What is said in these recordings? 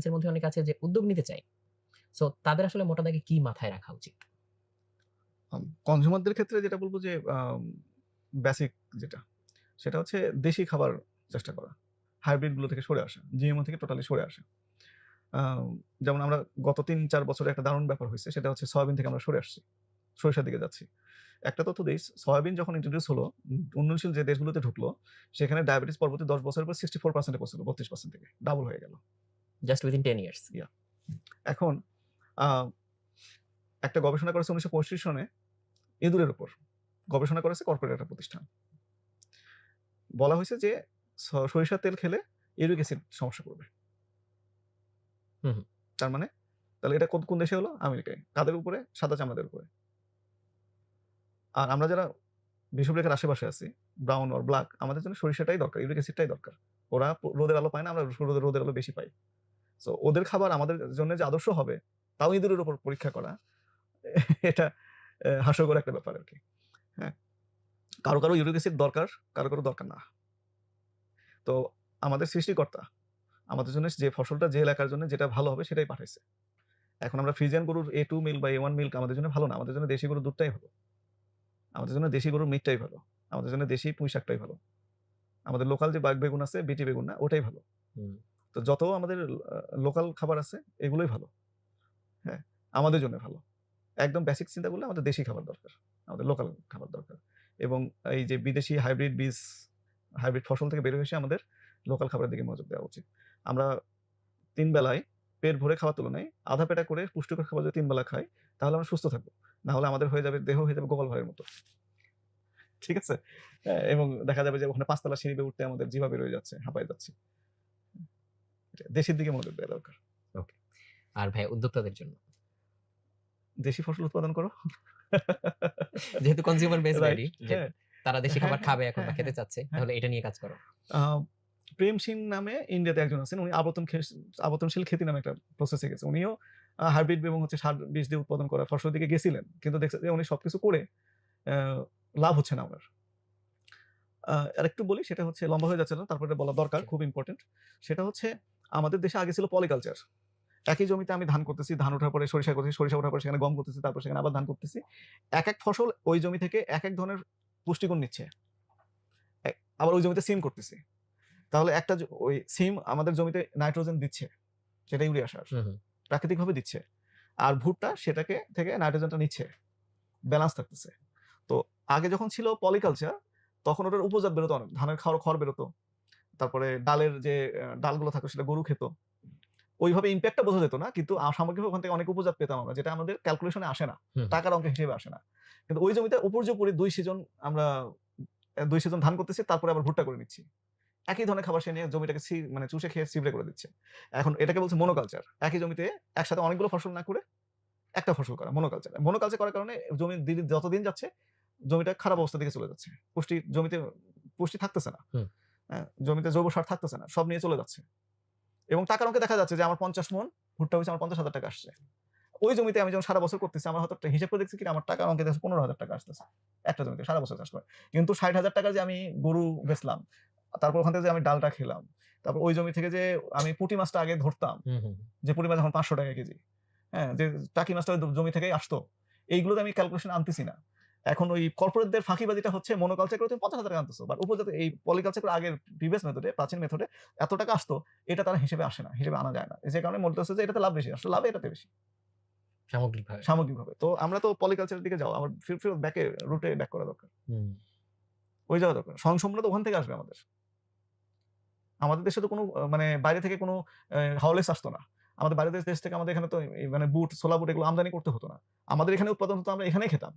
অডিয়েন্সের মধ্যে অনেকে আছে যে উদ্যোগ নিতে চায়। সো তাদের আসলে মোটা দাগে কি মাথায় রাখা উচিত? কনজিউমারদের ক্ষেত্রে যেটা বলব যে বেসিক যেটা সেটা হচ্ছে দেশি খাবার চেষ্টা করা। হাইব্রিড গুলো থেকে সরে আসা। জিএমও থেকে টোটালি সরে আসা। যেমন আমরা গত ৩-৪ বছরে একটা দারুণ ব্যাপার হইছে সেটা হচ্ছে সয়াবিন থেকে আমরা সরে আসছি। সরিষার দিকে যাচ্ছি। একটা তথ্য দেই, সয়াবিন যখন ইন্ট্রোডিউস হলো, উন্নয়নশীল যে দেশগুলোতে ঢুকলো, সেখানে ডায়াবেটিস পরবর্তী ১০ বছরের পর 64% এ পৌঁছলো, 32% থেকে। ডাবল হয়ে গেল। Just within 10 years. ইয়া। এখন আ একটা গবেষণা করেছে ১৯৬৫ সনে ইঁদুরের উপর। গবেষণা করেছে কর্পোরেট একটা প্রতিষ্ঠান। বলা হয়েছে যে সরিষার তেল খেলে ইউরিক অ্যাসিড সমস্যা করবে। হুম, হুম। তার মানে তাহলে এটা কোন দেশে হলো? আমেরিকায়। কাদের উপরে? সাদা চামড়াদের উপরে। আর আমরা যারা বিষুবরেখার আশেপাশে আছি, ব্রাউন অর ব্লাক, আমাদের জন্য সরিষাটাই দরকার, ইউরিক অ্যাসিডটাই দরকার। ওরা রোদের আলো পায় না, আমরা রোদের আলো বেশি পাই। সো ওদের খাবার আমাদের জন্য যে আদর্শ হবে, তাও ইঁদুরের উপর পরীক্ষা করা, এটা হাস্যকর একটা ব্যাপার আরকি। হ্যাঁ? কারো ইউরিক অ্যাসিড দরকার, কারো দরকার না। তো আমাদের সৃষ্টিকর্তা আমাদের জন্য যে ফসলটা যে এলাকার জন্য যেটা ভালো হবে সেটাই পাঠাইছে। এখন আমরা ফ্রিজিয়ান গরুর A2 মিল্ক বা A1 মিল্ক আমাদের জন্য ভালো না। আমাদের জন্য দেশি গরুর দুধটাই ভালো। আমাদের জন্য দেশি গরুর মিটটাই ভালো। আমাদের জন্য দেশি পুঁই শাকটাই ভালো। আমাদের লোকাল যে বাগ বেগুন আছে, বিটি বেগুন না, ওটাই ভালো। তো যত আমাদের লোকাল খাবার আছে এগুলোই ভালো। হ্যাঁ? আমাদের জন্য ভালো। একদম বেসিক চিন্তা করলে আমাদের দেশি খাবার দরকার। আমাদের লোকাল খাবার দরকার। এবং এই যে বিদেশি হাইব্রিড বীজ, হাইব্রিড ফসল থেকে বের হয়ে এসে আমাদের লোকাল খাবারের দিকে মনোযোগ দেওয়া উচিত। আমরা ৩ বেলায় পেট ভরে খাওয়ার তুলনায় আধা পেটা করে পুষ্টিকর খাবার যদি ৩ বেলা খাই, তাহলে আমরা সুস্থ থাকবো। না হলে আমাদের দেহ হয়ে যাবে গোপাল ভাঁড়ের মতো। ঠিক আছে? এবং দেখা যাবে যে ওখানে ৫ তলা সিঁড়ি বেয়ে উঠতে আমাদের জিহ্বা বের হয়ে যাচ্ছে, হাঁপায়ে যাচ্ছি। দেশের দিকে মনোযোগ দেওয়া দরকার। ওকে। আর ভাই উদ্যোক্তাদের জন্য? দেশি ফসল উৎপাদন করো। যেহেতু কনজিউমার বেস রাইট। রেডি যে হ্যাঁ। তারা দেশি খাবার হ্যাঁ, খাবে এখন বা হ্যাঁ, খেতে হ্যাঁ, চাচ্ছে, হ্যাঁ। তাহলে এটা নিয়ে কাজ করো। আ প্রেম সিং নামে ইন্ডিয়াতে একজন আছেন। উনি আবর্তনশীল খেতি নামে একটা প্রসেস এ গেছে। উনিও হাইব্রিড এবং সার বীজ দিয়ে উৎপাদন করা ফসলের দিকে গেছিলেন। কিন্তু দেখছে যে উনি সবকিছু করে আ লাভ হচ্ছে না উনার। আরেকটু বলি, সেটা হচ্ছে লম্বা হয়ে যাচ্ছে না, তারপরে এটা বলা দরকার, খুব ইম্পোর্টেন্ট। সেটা হচ্ছে আমাদের দেশে আগে ছিল পলিকালচার। একই জমিতে আমি ধান করতেছি, ধান ওঠার পরে সরিষা করতেছি, সরিষা ওঠার পরে সেখানে গম করতেছি, তারপর সেখানে আবার ধান করতেছি। একেক ফসল ওই জমি থেকে একেক ধরনের পুষ্টিগুণ নিচ্ছে। আবার ওই জমিতে সিম করতেছি। তাহলে একটা ওই সিম আমাদের জমিতে নাইট্রোজেন দিচ্ছে, সেটা ইউরিয়া সার। প্রাকৃতিকভাবে দিচ্ছে। আর ভুট্টা সেটাকে থেকে নাইট্রোজেনটা নিচ্ছে। ব্যালেন্স থাকতেছে। তো আগে যখন ছিল পলিকালচার, তখন ওটার উপজাত বেরোতো অনেক। ধানের খড় বেরোতো। তারপরে ডালের যে ডালগুলো থাকতো সেটা গরু খেত। ওইভাবে ইমপ্যাক্টটা বোঝা যেত না। কিন্তু সামগ্রিকভাবে ওখান থেকে অনেক উপজাত পেতাম আমরা, যেটা আমাদের ক্যালকুলেশনে আসে না। টাকার অঙ্ক হিসেবে আসে না। কিন্তু ওই জমিতে উপর্যুপরি ২ সিজন আমরা ২ সিজন ধান করতেছি, তারপরে আবার ভুট্টা করে নিচ্ছি। একই ধরনের খাবার সে নিয়ে জমিটাকে মানে চুষে খেয়ে ছিবড়ে করে দিচ্ছে। এখন এটাকে বলছে মনোকালচার। একই জমিতে একসাথে অনেকগুলো ফসল না করে একটা ফসল করা, মনোকালচার। মনোকালচার করার কারণে জমি যতদিন যাচ্ছে জমিটা খারাপ অবস্থার দিকে চলে যাচ্ছে। জমিতে পুষ্টি থাকতেছে না। হ্যাঁ? জমিতে জৈব সার থাকতেছে না। সব নিয়ে চলে যাচ্ছে। এবং টাকার অঙ্কে দেখা যাচ্ছে যে আমার ৫০ মণ ভুট্টা হইছে, আমার ৫০,০০০ টাকা আসছে। ওই জমিতে আমি যখন সারা বছর করতেছি, আমার হয়তো হিসাব করে দেখছি কি আমার টাকার অঙ্কে ১৫,০০০ টাকা আসতেছে। একটা জমিতে সারা বছর চাষ করে। কিন্তু ৬০,০০০ টাকা যে আমি গরু বেচলাম, তারপর ওখান থেকে যে আমি ডালটা খেলাম, তারপর ওই জমি থেকে যে আমি পুঁটি মাছটা আগে ধরতাম, যে পুঁটি মাছ এখন ৫০০ টাকা কেজি। হ্যাঁ? যে টাকি মাছটা ওই জমি থেকেই আসতো। এইগুলোতে আমি ক্যালকুলেশন আনতেছি না। এখন ওই কর্পোরেটদের ফাঁকিবাজিটা হচ্ছে মনোকালচার করে তুমি ৫০,০০০ টাকা আনতেছো। বাট উপজাতে এই পলিকালচার করে আগের প্রিভিয়াস মেথডে, প্রাচীন মেথডে এত টাকা আসতো, এটা তারা হিসেবে আসে না। হিসেবে আনা যায় না। যে কারণে মনে হচ্ছে যে এটাতে লাভ বেশি। আসলে লাভ এটাতে বেশি। সামগ্রিকভাবে। তো আমরা তো পলিকালচারের দিকে যাও। আমার ফিরত রুটে ব্যাক করা দরকার। ওই যাওয়া দরকার। স্বয়ংসম্পূর্ণতা ওখান থেকে আসবে আমাদের। আমাদের দেশে তো কোনো মানে বাইরে থেকে কোনো হাওলেস আসতো না। আমাদের বাইরের দেশ থেকে আমাদের এখানে তো মানে বুট, ছোলা বুট এগুলো আমদানি করতে হতো না। আমাদের এখানে উৎপাদন হতো, আমরা এখানেই খেতাম।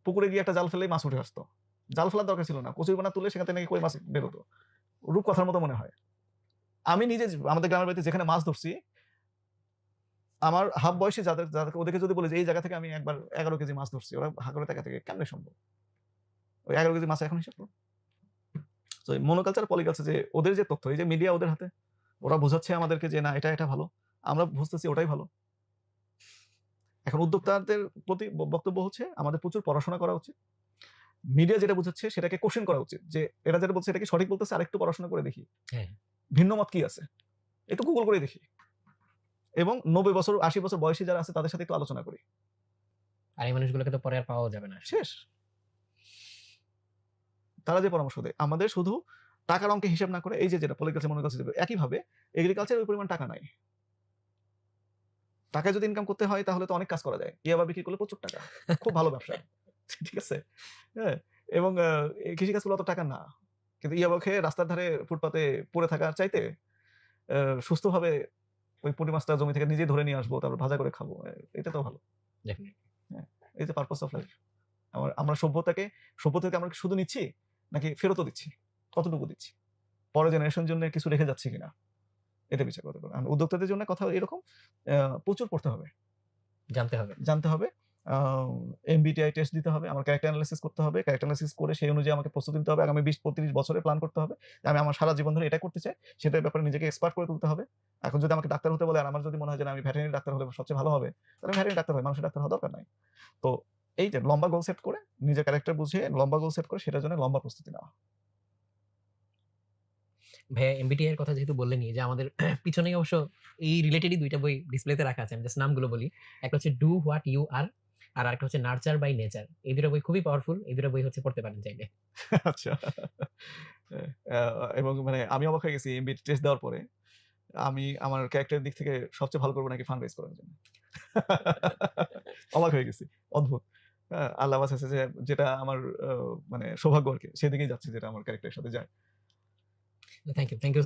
পুকুরে গিয়ে একটা জাল ফেললেই মাছ উঠে আসতো। জাল ফেলার দরকার ছিল না। কচুরিপানা তুলে সেখান থেকে নাকি কই মাছ বেরোতো। রূপকথার মতো মনে হয়। আমি নিজে আমাদের গ্রামের বাড়িতে যেখানে মাছ ধরছি, আমার হাফ বয়সী যাদেরকে ওদেরকে যদি বলি যে এই জায়গা থেকে আমি একবার ১১ কেজি মাছ ধরছি, ওরা হা করে তাকায় থাকে, কেমনে সম্ভব? ওই ১১ কেজি মাছ এখন হিসাব করো। তো মনোকালচার, পলিকালচার যে ওদের যে তথ্য, এই যে মিডিয়া ওদের হাতে, ওরা বোঝাচ্ছে আমাদেরকে যে না এটা ভালো। আমরা বুঝতেছি ওটাই ভালো। এখন উদ্যোক্তাদের প্রতি বক্তব্য হচ্ছে আমাদের প্রচুর পড়াশোনা করা উচিত। মিডিয়া যেটা বুঝাচ্ছে সেটাকে কোশ্চেন করা উচিত। যে এরা যেটা বলছে এটা কি সঠিক বলতেছে, আরেকটু পড়াশোনা করে দেখি। ভিন্ন মত কি আছে? একটু গুগল করে দেখি। এবং ৯০ বছর ৮০ বছর বয়সী যারা আছে তাদের সাথে একটু আলোচনা করি। আর এই মানুষগুলোকে তো পরে আর পাওয়াও যাবে না। শেষ। তারা যে পরামর্শ দেয়, আমাদের শুধু টাকার অঙ্কে হিসাব না করে এই যে যেটা পলিটিক্যাল মনোগ্রাফি একইভাবে এগ্রিকালচার ওই পরিমাণ টাকা নাই। টাকা যদি ইনকাম করতে হয় তাহলে তো অনেক কাজ করা যায়। ইয়াবা বিক্রি করলে প্রচুর টাকা। খুব ভালো ব্যবসা। ঠিক আছে? হ্যাঁ? এবং এই কৃষিকাজগুলো অত টাকা না। কিন্তু ইয়াবা খেয়ে রাস্তার ধারে ফুটপাতে পড়ে থাকার চাইতে সুস্থভাবে ওই পুঁটি মাছটা জমি থেকে নিজেই ধরে নিয়ে আসবো, তারপর ভাজা করে খাবো। এটা তো ভালো। ডেফিনিটলি। হ্যাঁ, এই যে পারপাস অফ লাইফ। আমরা সভ্যতা থেকে আমরা কি শুধু নিচ্ছি নাকি ফেরতও দিচ্ছি? কতটুকু দিচ্ছি? পরের জেনারেশনের জন্য কিছু রেখে যাচ্ছি কিনা? এটা বিচার করতে হবে। আর উদ্যোক্তাদের জন্য কথা এরকম প্রচুর পড়তে হবে। জানতে হবে। আ MBTI টেস্ট দিতে হবে। আমার ক্যারেক্টার এনালাইসিস করতে হবে। ক্যারেক্টার এনালাইসিস করে সেই অনুযায়ী আমাকে প্রস্তুতি নিতে হবে। আগামী ২০-৩৫ বছরে প্ল্যান করতে হবে। আমি আমার সারা জীবন ধরে এটা করতে চাই। সেটার ব্যাপারে নিজেকে এক্সপার্ট করে তুলতে হবে। এখন যদি আমাকে ডাক্তার হতে বলে আর আমার যদি মনে হয় যে না আমি ভেটেরিনারি ডাক্তার হলে সবচেয়ে ভালো হবে, তাহলে আমি ভেটেরিনারি ডাক্তার হই। মানুষের ডাক্তার হওয়ার দরকার নাই। তো এই যে লম্বা গোল সেট করে নিজের ক্যারেক্টার বুঝিয়ে লম্বা গোল সেট করে সেটার জন্য লম্বা প্রস্তুতি নেওয়া। ভাইয়া MBTI এর কথা যেহেতু বললেনই যে আমাদের পিছনেই অবশ্য এই রিলেটেডই ২ টা বই ডিসপ্লেতে রাখা আছে। আমি জাস্ট নামগুলো বলি। একটা হচ্ছে ডু হোয়াট ইউ আর আর আরেকটা হচ্ছে নার্চার বাই নেচার। এই ২ টা বই খুবই পাওয়ারফুল। এই ২ টা বই হচ্ছে পড়তে পারেন চাইলে। আচ্ছা। এবং মানে আমি অবাক হয়ে গেছি MBTI টেস্ট দেওয়ার পরে। আমি আমার ক্যারেক্টারের দিক থেকে সবচেয়ে ভালো করব নাকি ফান্ড রেইজ করার জন্য। অবাক হয়ে গেছি। অদ্ভুত। আল্লাহ বাঁচাইছে যে যেটা আমার মানে সৌভাগ্য আরকি। সেদিকেই যাচ্ছে যেটা আমার ক্যারেক্টারের সাথে যায়। Thank you.